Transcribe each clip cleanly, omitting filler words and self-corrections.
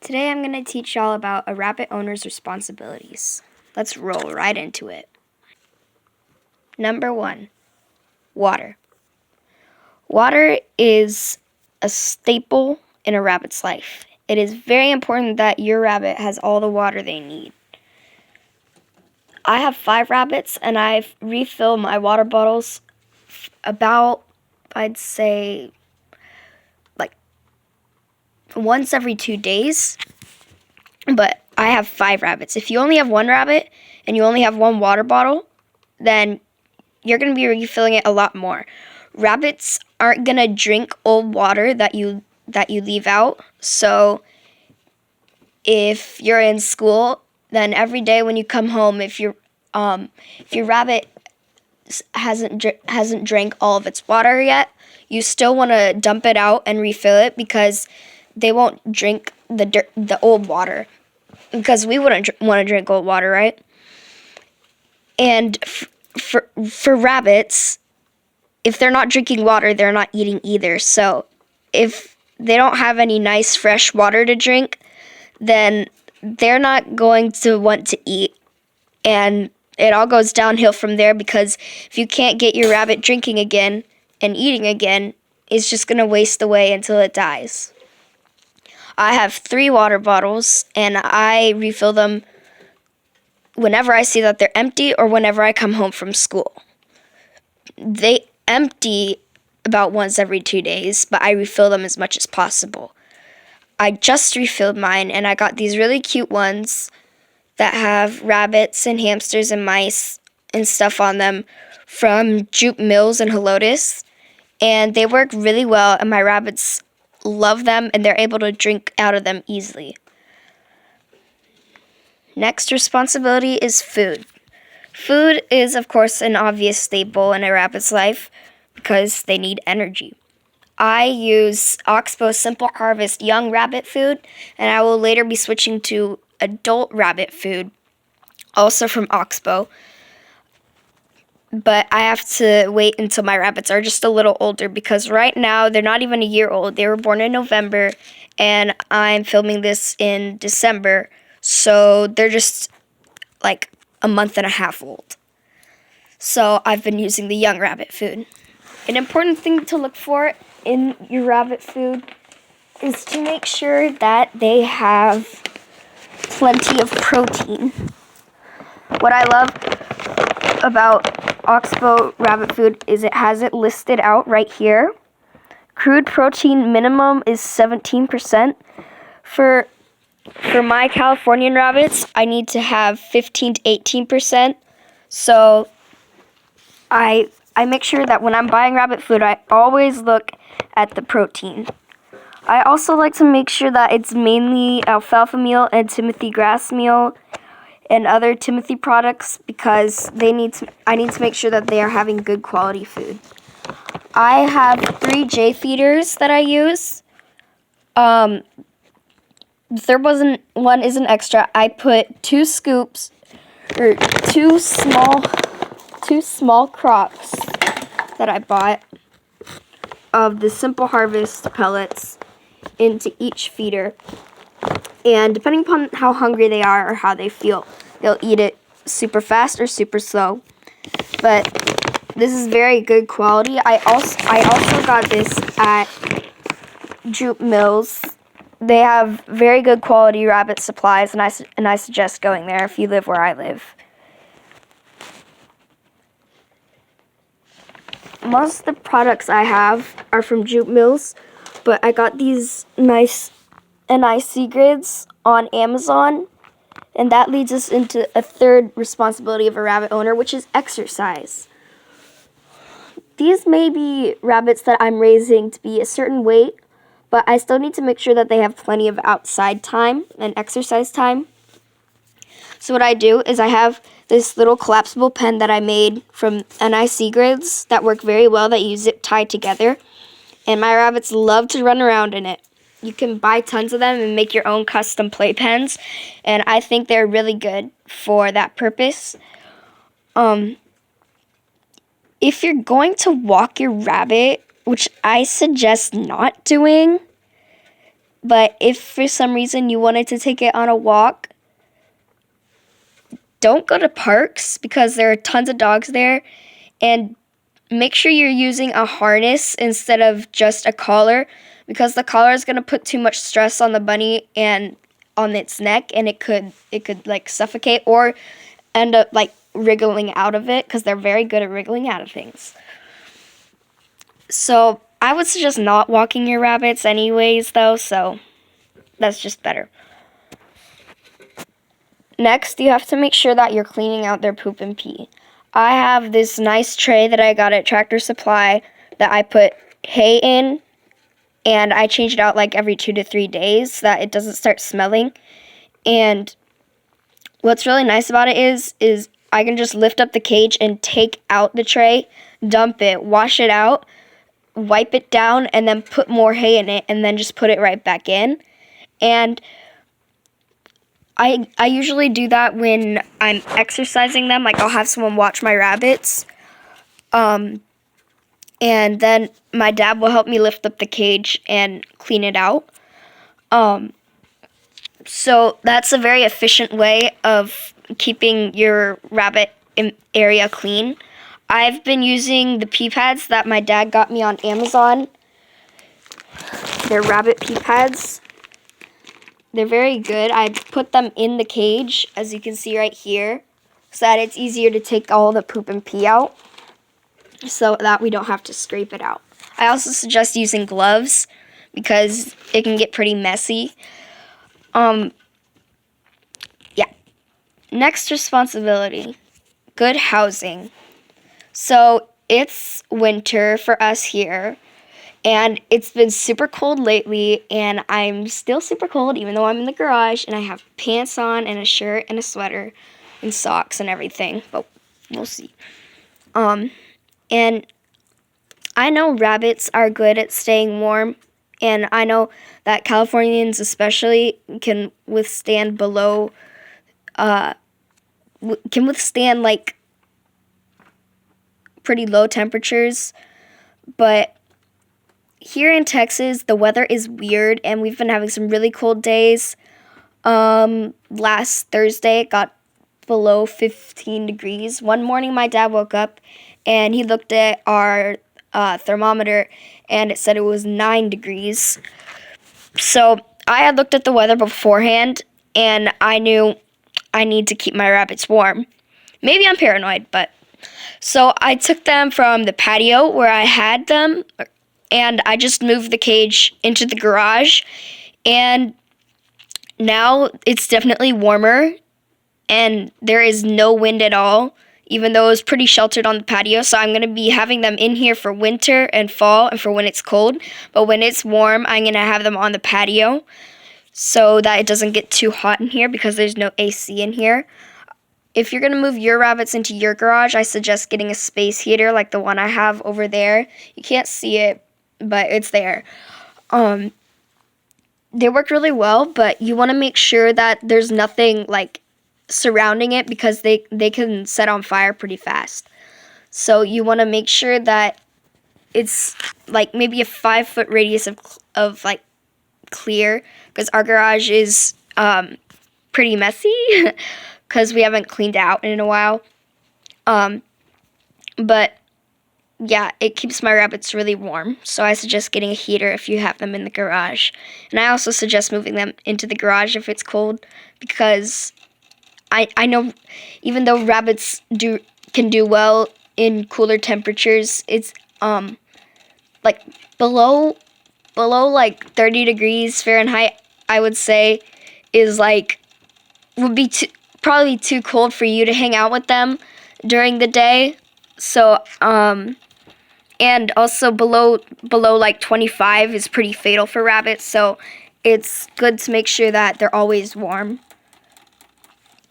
Today I'm going to teach y'all about a rabbit owner's responsibilities. Let's roll right into it. Number 1, water. Water is a staple in a rabbit's life. It is very important that your rabbit has all the water they need. I have 5 rabbits and I refill my water bottles about, I'd say, like once every 2 days. But I have 5 rabbits. If you only have 1 rabbit and you only have 1 water bottle, then you're going to be refilling it a lot more. Rabbits aren't going to drink old water that you leave out. So if you're in school, then every day when you come home, if your rabbit hasn't drank all of its water yet, you still want to dump it out and refill it because they won't drink the old water. Because we wouldn't want to drink old water, right? And for rabbits, if they're not drinking water, they're not eating either. So if they don't have any nice fresh water to drink, then they're not going to want to eat. And it all goes downhill from there, because if you can't get your rabbit drinking again and eating again, it's just going to waste away until it dies. I have 3 water bottles, and I refill them whenever I see that they're empty or whenever I come home from school. They empty about once every 2 days, but I refill them as much as possible. I just refilled mine, and I got these really cute ones that have rabbits and hamsters and mice and stuff on them from Jute Mills and Helotes, and they work really well, and my rabbits love them, and they're able to drink out of them easily. Next responsibility is food. Food is, of course, an obvious staple in a rabbit's life because they need energy. I use Oxbow Simple Harvest young rabbit food, and I will later be switching to adult rabbit food, also from Oxbow. But I have to wait until my rabbits are just a little older, because right now they're not even a year old. They were born in November, and I'm filming this in December, so they're just like a month and a half old. So I've been using the young rabbit food. An important thing to look for in your rabbit food is to make sure that they have plenty of protein. What I love about Oxbow rabbit food is it has it listed out right here. Crude protein minimum is 17%. For my Californian rabbits, I need to have 15 to 18%. So I make sure that when I'm buying rabbit food, I always look at the protein. I also like to make sure that it's mainly alfalfa meal and Timothy grass meal and other Timothy products, because I need to make sure that they are having good quality food. I have 3 J feeders that I use. The third one is an extra. I put 2 scoops, or 2 small crocks that I bought of the Simple Harvest pellets into each feeder. And depending upon how hungry they are or how they feel, they'll eat it super fast or super slow. But this is very good quality. I also got this at Jute Mills. They have very good quality rabbit supplies, and I suggest going there if you live where I live. Most of the products I have are from Jute Mills, but I got these nice NIC grids on Amazon, and that leads us into a third responsibility of a rabbit owner, which is exercise. These may be rabbits that I'm raising to be a certain weight, but I still need to make sure that they have plenty of outside time and exercise time. So what I do is I have this little collapsible pen that I made from NIC grids that work very well, that you zip tie together, and my rabbits love to run around in it. You can buy tons of them and make your own custom play pens, and I think they're really good for that purpose. If you're going to walk your rabbit, which I suggest not doing, But if for some reason you wanted to take it on a walk, don't go to parks because there are tons of dogs there, and make sure you're using a harness instead of just a collar, because the collar is going to put too much stress on the bunny and on its neck, and it could like suffocate or end up like wriggling out of it, because they're very good at wriggling out of things. So I would suggest not walking your rabbits anyways, though, so that's just better. Next, you have to make sure that you're cleaning out their poop and pee. I have this nice tray that I got at Tractor Supply that I put hay in, and I change it out like every 2 to 3 days so that it doesn't start smelling. And what's really nice about it is I can just lift up the cage and take out the tray, dump it, wash it out, wipe it down, and then put more hay in it, and then just put it right back in. And I usually do that when I'm exercising them. Like, I'll have someone watch my rabbits. And then my dad will help me lift up the cage and clean it out. So that's a very efficient way of keeping your rabbit area clean. I've been using the pee pads that my dad got me on Amazon. They're rabbit pee pads. They're very good. I put them in the cage, as you can see right here, so that it's easier to take all the poop and pee out, so that we don't have to scrape it out. I also suggest using gloves because it can get pretty messy. Yeah. Next responsibility, good housing. So it's winter for us here, and it's been super cold lately, and I'm still super cold even though I'm in the garage, and I have pants on and a shirt and a sweater and socks and everything, but we'll see. And I know rabbits are good at staying warm, and I know that Californians especially can withstand like pretty low temperatures, but here in Texas, the weather is weird, and we've been having some really cold days. Last Thursday, it got below 15 degrees. One morning, my dad woke up, and he looked at our thermometer, and it said it was 9 degrees. So I had looked at the weather beforehand, and I knew I need to keep my rabbits warm. Maybe I'm paranoid, but... So I took them from the patio where I had them, and I just moved the cage into the garage, and now it's definitely warmer, and there is no wind at all, even though it was pretty sheltered on the patio. So I'm going to be having them in here for winter and fall and for when it's cold, but when it's warm, I'm going to have them on the patio so that it doesn't get too hot in here because there's no AC in here. If you're going to move your rabbits into your garage, I suggest getting a space heater like the one I have over there. You can't see it, but it's there. They work really well, but you want to make sure that there's nothing like surrounding it because they can set on fire pretty fast. So you want to make sure that it's like maybe a 5-foot radius of like clear, because our garage is pretty messy because we haven't cleaned out in a while. But yeah, it keeps my rabbits really warm, so I suggest getting a heater if you have them in the garage. And I also suggest moving them into the garage if it's cold, because I know even though rabbits can do well in cooler temperatures, it's like below like 30 degrees Fahrenheit, I would say, is like would be probably too cold for you to hang out with them during the day. So and also below like 25 is pretty fatal for rabbits, so it's good to make sure that they're always warm.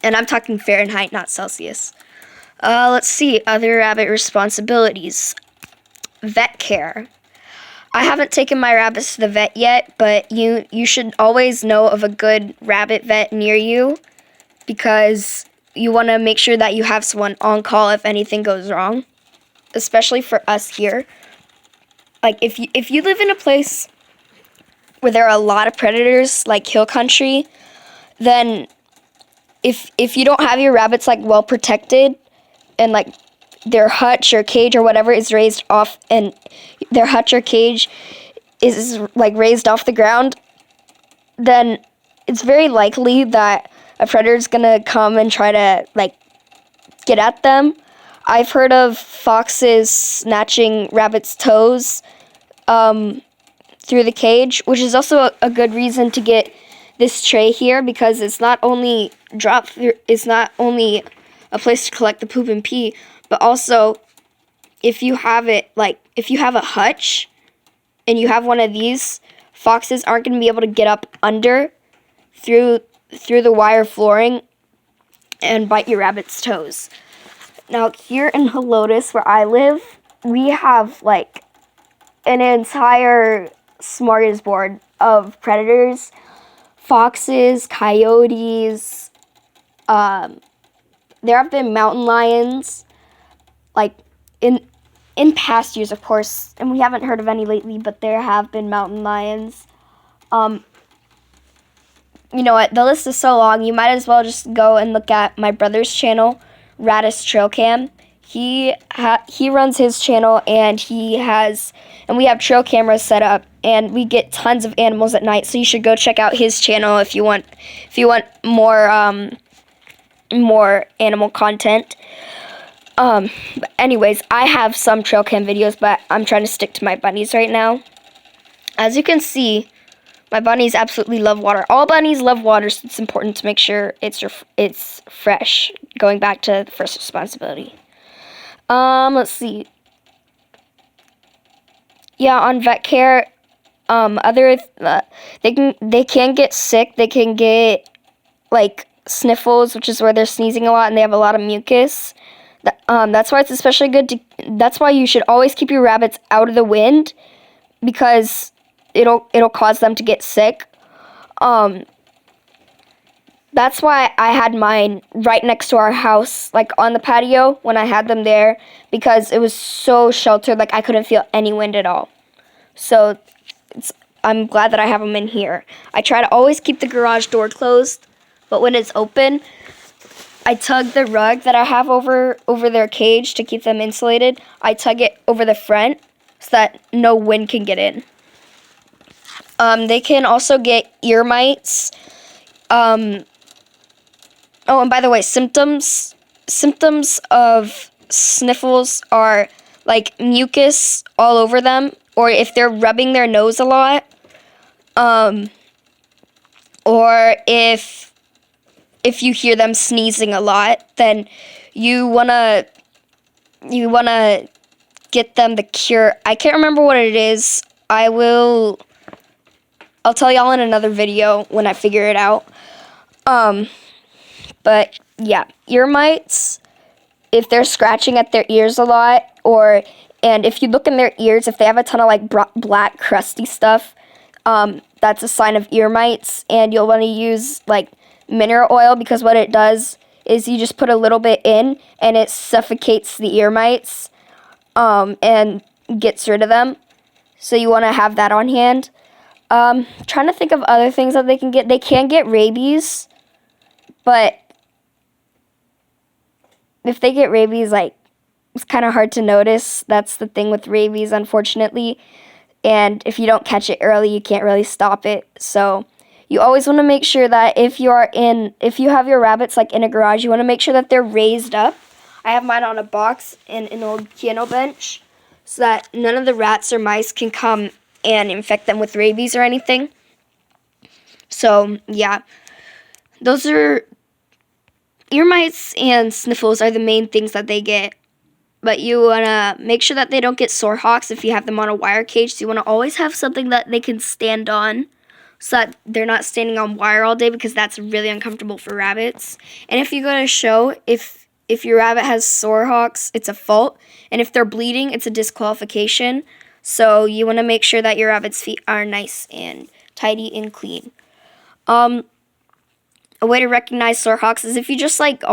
And I'm talking Fahrenheit, not Celsius. Let's see, other rabbit responsibilities. Vet care. I haven't taken my rabbits to the vet yet, but you should always know of a good rabbit vet near you, because you want to make sure that you have someone on call if anything goes wrong, especially for us here. Like if you live in a place where there are a lot of predators, like hill country, then if you don't have your rabbits like well protected, and like their hutch or cage or whatever is raised off, and their hutch or cage is like raised off the ground, then it's very likely that a predator's gonna come and try to like get at them. I've heard of foxes snatching rabbits' toes through the cage, which is also a good reason to get this tray here, because it's not only it's not only a place to collect the poop and pee, but also if you have it, like if you have a hutch and you have one of these, foxes aren't going to be able to get up under through the wire flooring and bite your rabbit's toes. Now here in Helotes, where I live, we have like an entire smorgasbord of predators: foxes, coyotes. There have been mountain lions, like in past years, of course, and we haven't heard of any lately, but there have been mountain lions. You know what? The list is so long. You might as well just go and look at my brother's channel, Radis Trail Cam. He runs his channel, and we have trail cameras set up, and we get tons of animals at night. So you should go check out his channel if you want more animal content. But anyways, I have some trail cam videos, but I'm trying to stick to my bunnies right now. As you can see, my bunnies absolutely love water. All bunnies love water, so it's important to make sure it's fresh. Going back to the first responsibility. Let's see. Yeah, on vet care, they can get sick. They can get like sniffles, which is where they're sneezing a lot and they have a lot of mucus. That's why it's especially good that's why you should always keep your rabbits out of the wind, because it'll cause them to get sick. That's why I had mine right next to our house, like on the patio when I had them there, because it was so sheltered, like I couldn't feel any wind at all. So I'm glad that I have them in here. I try to always keep the garage door closed, but when it's open, I tug the rug that I have over their cage to keep them insulated. I tug it over the front so that no wind can get in. They can also get ear mites. Oh, and by the way, symptoms of sniffles are like mucus all over them, or if they're rubbing their nose a lot, or if you hear them sneezing a lot, then you wanna get them the cure. I can't remember what it is. I'll tell y'all in another video when I figure it out. But yeah, ear mites, if they're scratching at their ears a lot, and if you look in their ears, if they have a ton of like black crusty stuff, that's a sign of ear mites. And you'll want to use like mineral oil, because what it does is you just put a little bit in and it suffocates the ear mites and gets rid of them. So you want to have that on hand. Trying to think of other things that they can get. They can get rabies, but if they get rabies, like, it's kind of hard to notice. That's the thing with rabies, unfortunately. And if you don't catch it early, you can't really stop it. So you always want to make sure that if you have your rabbits like in a garage, you want to make sure that they're raised up. I have mine on a box and an old piano bench so that none of the rats or mice can come and infect them with rabies or anything. So yeah, those are ear mites and sniffles are the main things that they get. But you want to make sure that they don't get sore hawks if you have them on a wire cage. So you want to always have something that they can stand on so that they're not standing on wire all day, because that's really uncomfortable for rabbits. And if you go to a show, if your rabbit has sore hawks, it's a fault. And if they're bleeding, it's a disqualification. So you want to make sure that your rabbit's feet are nice and tidy and clean. A way to recognize sore hawks is if you just like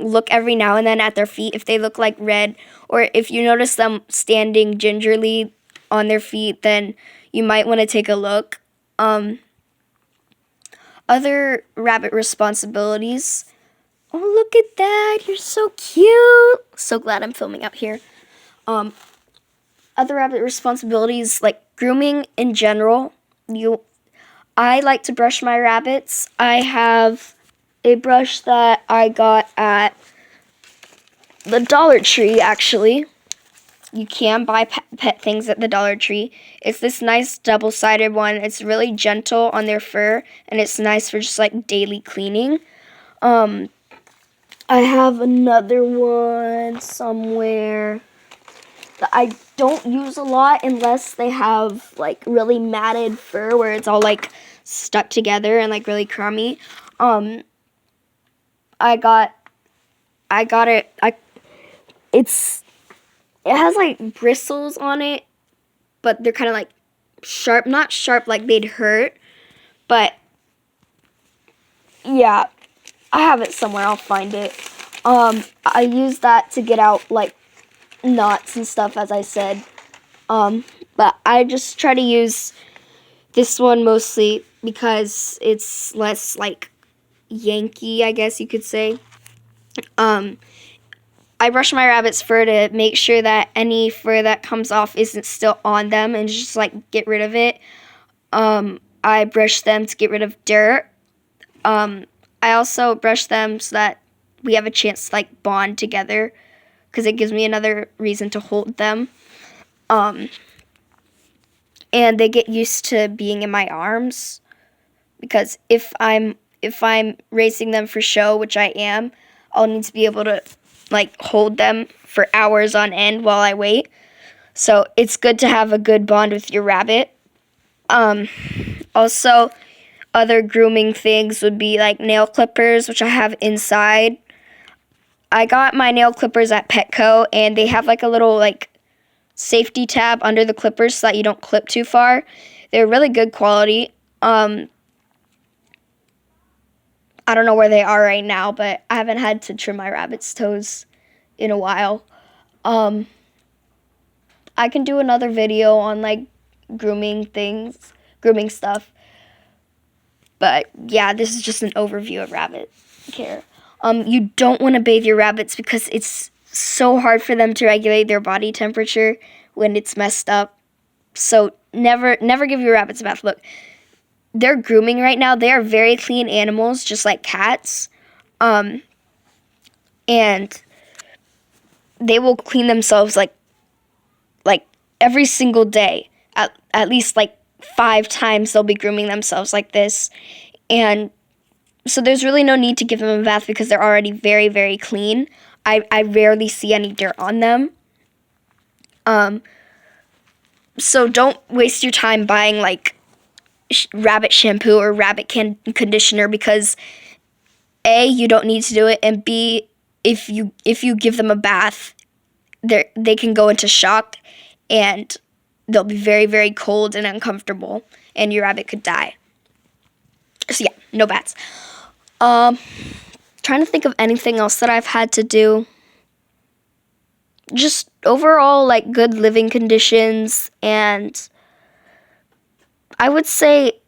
look every now and then at their feet, if they look like red, or if you notice them standing gingerly on their feet, then you might want to take a look. Other rabbit responsibilities. Oh, look at that. You're so cute. So glad I'm filming out here. Other rabbit responsibilities, like grooming in general. I like to brush my rabbits. I have a brush that I got at the Dollar Tree, actually. You can buy pet things at the Dollar Tree. It's this nice double-sided one. It's really gentle on their fur, and it's nice for just like daily cleaning. I have another one somewhere that I don't use a lot unless they have like really matted fur where it's all like stuck together and like really crummy. I got it. It has like bristles on it, but they're kind of like sharp, not sharp like they'd hurt, but yeah, I have it somewhere. I'll find it. I use that to get out like knots and stuff, as I said. But I just try to use this one mostly because it's less like Yankee, I guess you could say. I brush my rabbit's fur to make sure that any fur that comes off isn't still on them and just like get rid of it. I brush them to get rid of dirt. I also brush them so that we have a chance to like bond together because it gives me another reason to hold them. And they get used to being in my arms because if I'm raising them for show, which I am, I'll need to be able to like hold them for hours on end while I wait. So it's good to have a good bond with your rabbit. Also, other grooming things would be like nail clippers, which I have inside. I got my nail clippers at Petco, and they have like a little like safety tab under the clippers so that you don't clip too far. They're really good quality. I don't know where they are right now, but I haven't had to trim my rabbit's toes in a while. I can do another video on like grooming stuff. But yeah, this is just an overview of rabbit care. You don't want to bathe your rabbits because it's so hard for them to regulate their body temperature when it's messed up. So never give your rabbits a bath. Look, they're grooming right now. They are very clean animals, just like cats. And they will clean themselves like every single day. At least like 5 times they'll be grooming themselves like this. And so there's really no need to give them a bath because they're already very, very clean. I rarely see any dirt on them. So don't waste your time buying like rabbit shampoo or rabbit conditioner because A, you don't need to do it, and B, if you give them a bath, they can go into shock and they'll be very, very cold and uncomfortable, and your rabbit could die. So yeah, no baths. Trying to think of anything else that I've had to do. Just overall, like, good living conditions, and I would say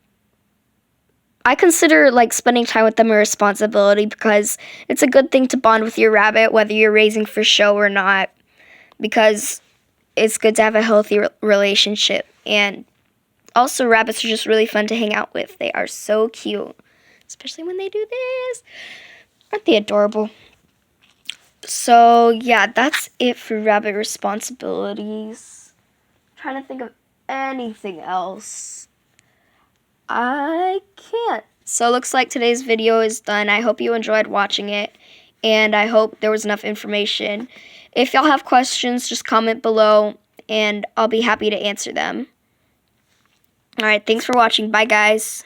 I consider, like, spending time with them a responsibility because it's a good thing to bond with your rabbit, whether you're raising for show or not, because it's good to have a healthy relationship. And also, rabbits are just really fun to hang out with. They are so cute, especially when they do this. Aren't they adorable? So, yeah, that's it for rabbit responsibilities. I'm trying to think of anything else. I can't. So, it looks like today's video is done. I hope you enjoyed watching it, and I hope there was enough information. If y'all have questions, just comment below, and I'll be happy to answer them. Alright, thanks for watching. Bye, guys.